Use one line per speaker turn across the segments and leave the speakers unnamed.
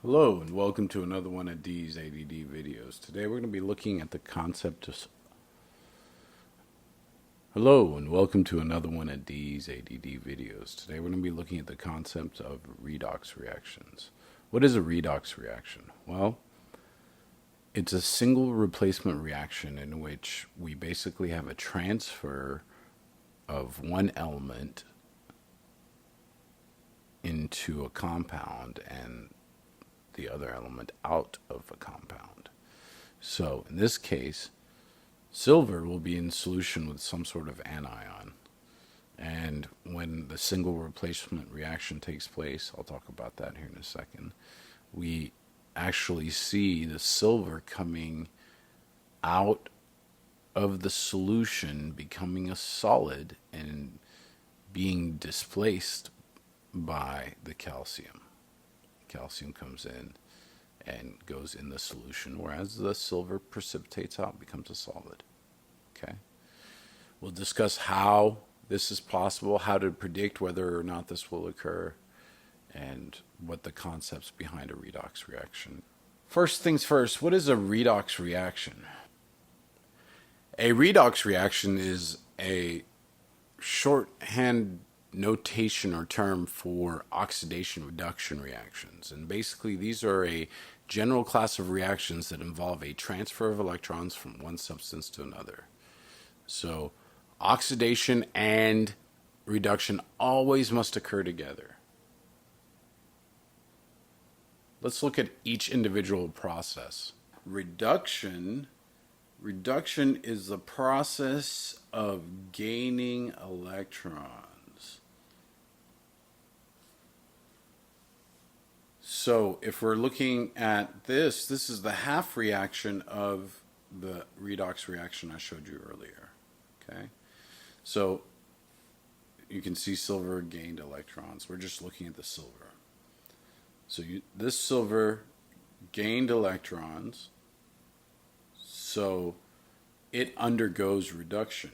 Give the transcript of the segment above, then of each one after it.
Hello and welcome to another one of D's ADD videos. Today we're going to be looking at the concept of... Hello and welcome to another one of D's ADD videos. Today we're going to be looking at the concept of redox reactions. What is a redox reaction? Well, it's a single replacement reaction in which we basically have a transfer of one element into a compound and the other element out of a compound. So in this case, silver will be in solution with some sort of anion. And when the single replacement reaction takes place, I'll talk about that here in a second, we actually see the silver coming out of the solution, becoming a solid and being displaced by the calcium. Calcium comes in and goes in the solution, whereas the silver precipitates out, becomes a solid. Okay. We'll discuss how this is possible, how to predict whether or not this will occur, and what the concepts behind a redox reaction. First things first, what is a redox reaction? A redox reaction is a shorthand notation or term for oxidation reduction reactions, and basically these are a general class of reactions that involve a transfer of electrons from one substance to another. So oxidation and reduction always must occur together. Let's look at each individual process. Reduction is the process of gaining electrons. So if we're looking at this is the half reaction of the redox reaction I showed you earlier. Okay, so you can see silver gained electrons. We're just looking at the silver. So this silver gained electrons, so it undergoes reduction.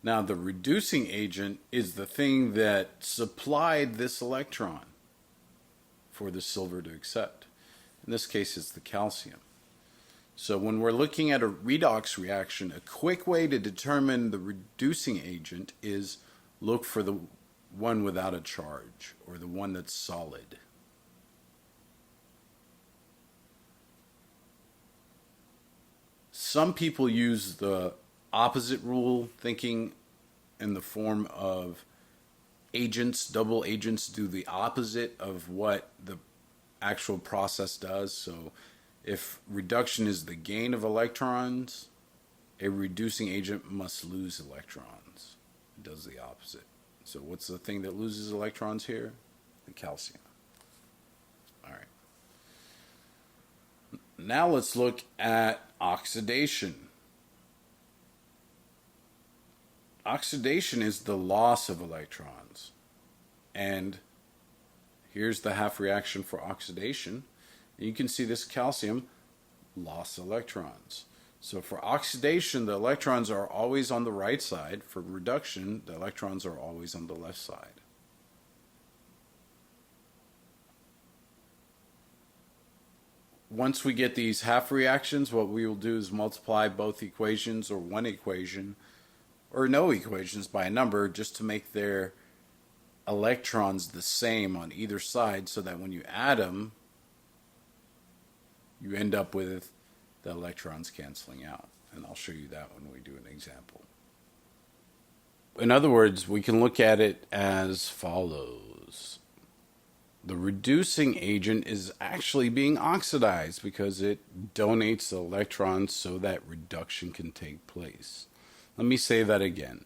Now the reducing agent is the thing that supplied this electron for the silver to accept. In this case, it's the calcium. So when we're looking at a redox reaction, a quick way to determine the reducing agent is look for the one without a charge, or the one that's solid. Some people use the opposite rule, thinking in the form of agents, double agents do the opposite of what the actual process does. So if reduction is the gain of electrons, a reducing agent must lose electrons. It does the opposite. So what's the thing that loses electrons here? The calcium. All right. Now let's look at oxidation. Oxidation is the loss of electrons. And here's the half reaction for oxidation. And you can see this calcium lost electrons. So for oxidation, the electrons are always on the right side. For reduction, the electrons are always on the left side. Once we get these half reactions, what we will do is multiply both equations, or one equation, or no equations, by a number, just to make their electrons the same on either side, so that when you add them, you end up with the electrons canceling out. And I'll show you that when we do an example. In other words, we can look at it as follows. The reducing agent is actually being oxidized because it donates the electrons so that reduction can take place. Let me say that again.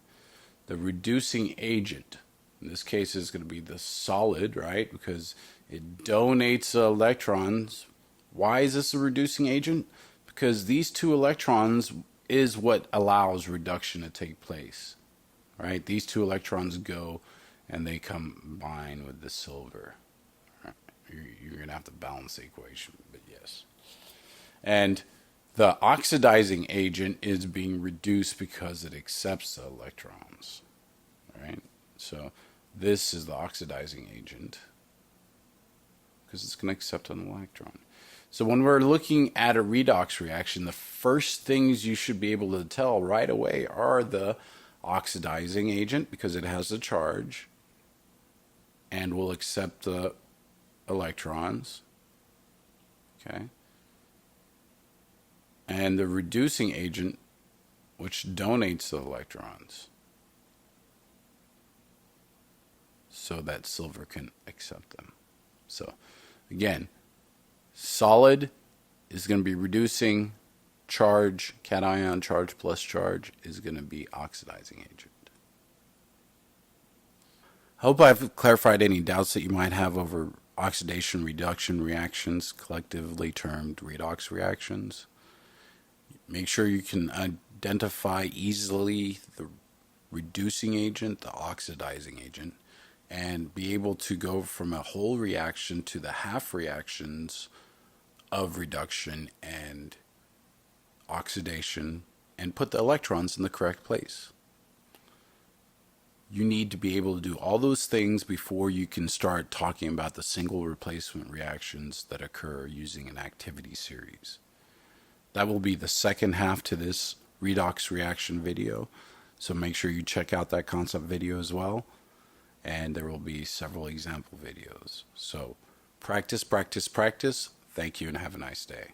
The reducing agent, in this case, is going to be the solid, right? Because it donates electrons. Why is this a reducing agent? Because these two electrons is what allows reduction to take place, right? These two electrons go and they combine with the silver. You're going to have to balance the equation, but yes. And the oxidizing agent is being reduced because it accepts the electrons, right? So this is the oxidizing agent. because it's going to accept an electron. So when we're looking at a redox reaction, the first things you should be able to tell right away are the oxidizing agent, because it has a charge and will accept the electrons. Okay. And the reducing agent, which donates the electrons so that silver can accept them. So again, solid is going to be reducing, charge, cation, charge plus charge is going to be oxidizing agent. I hope I've clarified any doubts that you might have over oxidation reduction reactions, collectively termed redox reactions. Make sure you can identify easily the reducing agent, the oxidizing agent, and be able to go from a whole reaction to the half reactions of reduction and oxidation, and put the electrons in the correct place. You need to be able to do all those things before you can start talking about the single replacement reactions that occur using an activity series. That will be the second half to this redox reaction video, so make sure you check out that concept video as well, and there will be several example videos. So practice, practice, practice. Thank you and have a nice day.